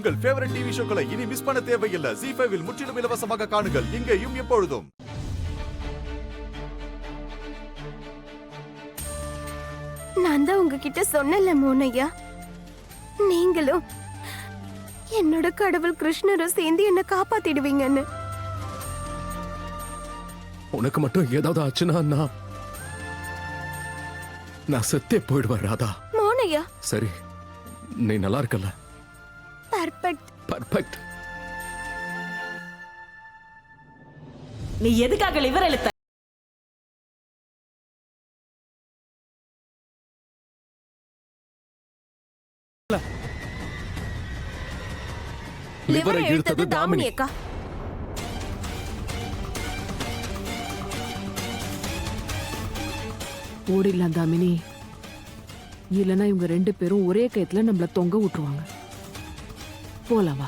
உங்கள் favourite TV ஷோக்களை இனி miss பண்ண தேவையில்லை. ZEE5 இல் முற்றிலும் இலவசமாக காணுங்கள். இங்கேயும் எப்பொழுதும். நான் தான் உங்ககிட்ட சொன்னல மோனையா, நீங்களும் என்னோட கடவுள் கிருஷ்ணரும் சேர்ந்து என்ன காப்பாத்திடுவீங்கன்னு. உனக்கு மட்டும் ஏதாவது ஆச்சுன்னா நான் செத்தே போயிடுவேன் ராதா. மோனையா சரி, நீ நல்லா இருக்கல? பர்ஃபெக்ட். பர்ஃபெக்ட். நீ எதுக்காக லிவர் எழுத்த? லிவரை இழுத்தது தாமினி அக்கா. ஓடிடலாம் தாமினி, இல்லைன்னா இவங்க 2 பேரும் ஒரே கயத்துல நம்மள தொங்க விட்டுருவாங்க. போலாமா?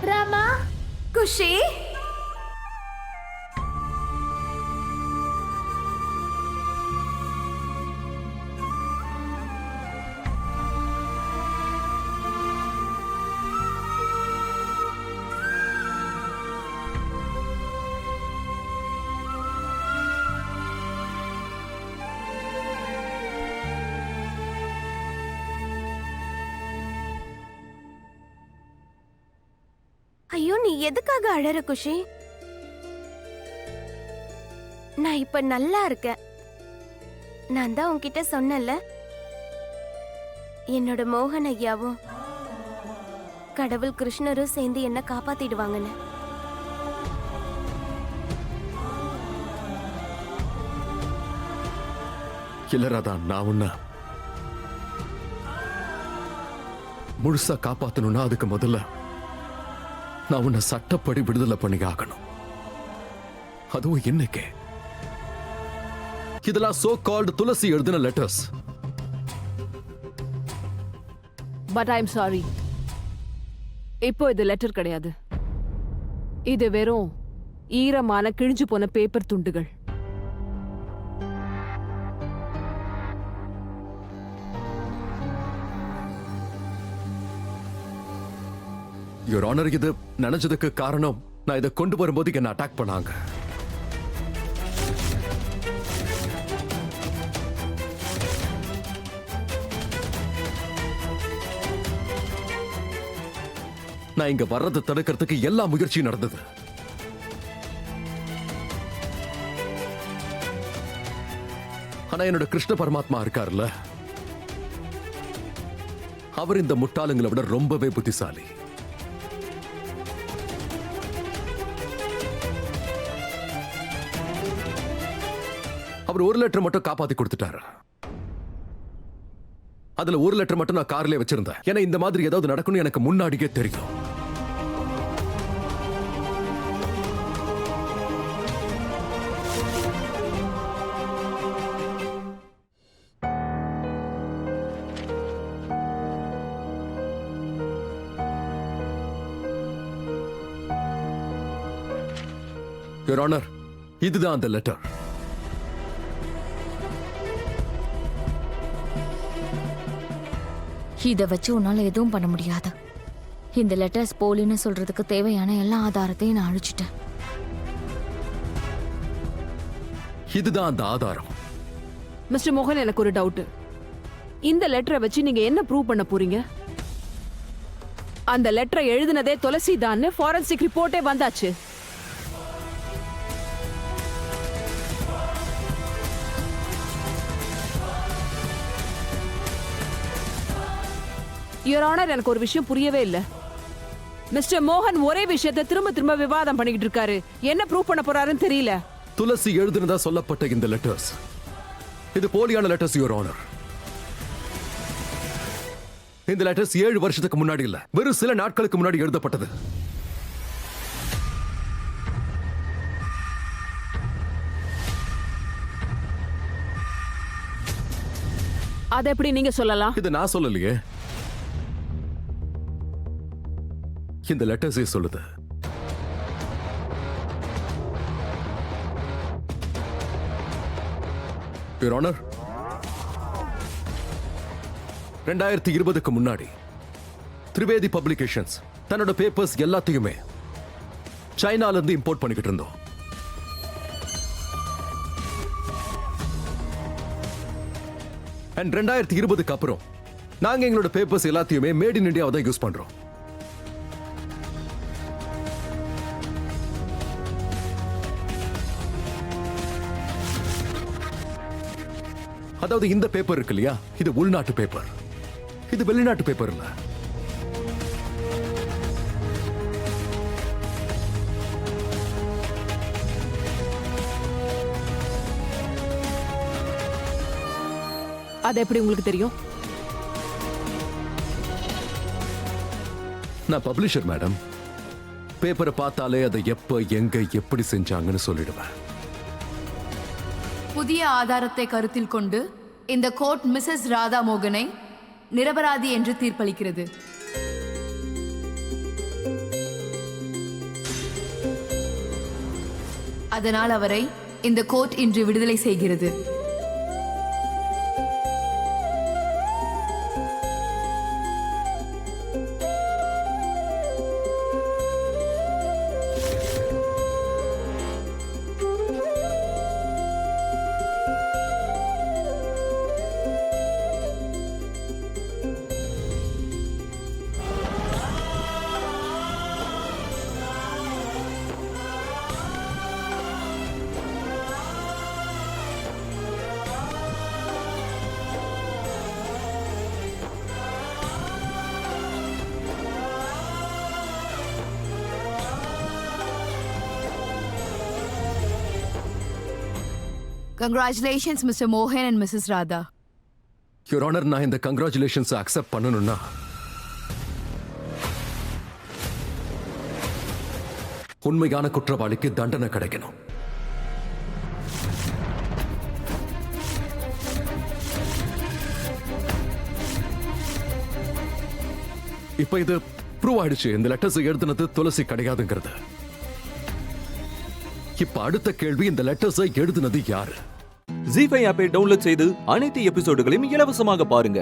ராமா, குஷி, ஐயோ நீ எதுக்காக அழற குஷி? நான் இப்ப நல்லா இருக்கேன். நான் தான் உன்கிட்ட சொன்னல, என்னோட மோகன் ஐயாவும் கடவுள் கிருஷ்ணரும் சேர்ந்து என்ன காப்பாத்திடுவாங்கன்னு. இல்ல ராதா, நான் உன்னை முழுசா காப்பாத்தணும்னா அதுக்கு முதல்ல நான் உன்னை சட்டப்படி விடுதலை பண்ணி ஆகணும். அதுவும் இன்னைக்கு. இதெல்லாம் சோ கால்டு துளசி எழுதின letters. But I am sorry, இப்போ இது லெட்டர் கிடையாது. இது வெறும் ஈரமான கிழிஞ்சு போன பேப்பர் துண்டுகள். யுவர் ஆனர், இது நினைச்சதுக்கு காரணம் நான் இதை கொண்டு வரும்போது என்ன அட்டாக் பண்ணாங்க. நான் இங்க வர்றதை தடுக்கிறதுக்கு எல்லா முயற்சியும் நடந்தது. ஆனா என்னோட கிருஷ்ண பரமாத்மா இருக்காருல்ல, அவர் இந்த முட்டாளுங்களை விட ரொம்பவே புத்திசாலி. அவர் 1 லெட்டர் மட்டும் காப்பாத்தி கொடுத்துட்டாரு. அதுல 1 லெட்டர் மட்டும் நான் கார்லயே வச்சிருந்தேன். ஏன்னா இந்த மாதிரி ஏதாவது நடக்கும்னு எனக்கு முன்னாடியே தெரியும். யுவர் ஆனர், இதுதான் அந்த லெட்டர். இதை வச்சு உன்னால எதுவும் பண்ண முடியாது. இந்த லெட்டர்ஸ் போலின்னு சொல்றதுக்கு தேவையான எல்லா ஆதாரத்தையும் நான் அழிச்சிட்டேன். இதுதான் அந்த ஆதாரம். மிஸ்டர் மோகன், எனக்கு ஒரு டவுட். இந்த லெட்டரை வச்சு நீங்க என்ன ப்ரூவ் பண்ண போறீங்க? அந்த லெட்டரை எழுதினதே துளசி தான் ஃபாரன்சிக் ரிப்போர்ட்டே வந்தாச்சு. யுவர் ஆனர், எனக்கு ஒரு விஷயம் புரியவே இல்ல. மிஸ்டர் மோகன் ஒரே விஷயத்தை திரும்ப திரும்ப விவாதம் பண்ணிக்கிட்டு இருக்காரு. என்ன ப்ரூவ் பண்ண போறாருன்னு தெரியல. துளசி எழுதினதா சொல்லப்பட்ட இந்த லெட்டர்ஸ் இது போலியான லெட்டர்ஸ் யுவர் ஆனர். இந்த லெட்டர்ஸ் 7 வருஷத்துக்கு முன்னாடி இல்ல, வெறும் சில நாட்களுக்கு முன்னாடி எழுதப்பட்டது. அதை எப்படி நீங்க சொல்லலாம்? இது நான் சொல்லலையே, இந்த லெட்டர்ஸே சொல்லுது. யுவர் ஆனர், 2020க்கு முன்னாடி திரிவேதி பப்ளிகேஷன்ஸ் தன்னோட பேப்பர்ஸ் எல்லாத்தையுமே சைனால இருந்து இம்போர்ட் பண்ணிக்கிட்டு இருந்தோம். அண்ட் 2020க்கு அப்புறம் நாங்க எங்களோட பேப்பர்ஸ் எல்லாத்தையுமே மேட் இன் இந்தியாவை தான் யூஸ் பண்றோம். அதாவது இந்த பேப்பர் இருக்கு இல்லையா, இது உள்நாட்டு பேப்பர், இது வெளிநாட்டு பேப்பர் இல்ல. அது எப்படி உங்களுக்கு தெரியும்? நான் பப்ளிஷர் மேடம். பேப்பரை பார்த்தாலே அதை எப்ப எங்க எப்படி செஞ்சாங்கன்னு சொல்லிடுவேன். புதிய ஆதாரத்தை கருத்தில் கொண்டு இந்த கோர்ட் மிஸ்ஸஸ் ராதா மோகனை நிரபராதி என்று தீர்ப்பளிக்கிறது. அதனால் அவரை இந்த கோர்ட் இன்று விடுதலை செய்கிறது. Congratulations, Mr. Mohan and Mrs. Radha. Your honour, நான் இந்த கங்க்ராச்சுலேஷன்ஸ் அக்செப்ட் பண்ணணும்னா உண்மையான குற்றவாளிக்கு தண்டனை கிடைக்கணும். இப்ப இது ப்ரூவ் ஆயிடுச்சு, இந்த லெட்டர்ஸ் எழுதுனது துளசி கிடையாதுங்கிறது. இப்ப அடுத்த கேள்வி, இந்த லெட்டர்ஸை எழுதுனது யாரு? ஜீ5 ஆப்பை டவுன்லோட் செய்து அனைத்து எபிசோடுகளையும் இலவசமாக பாருங்க.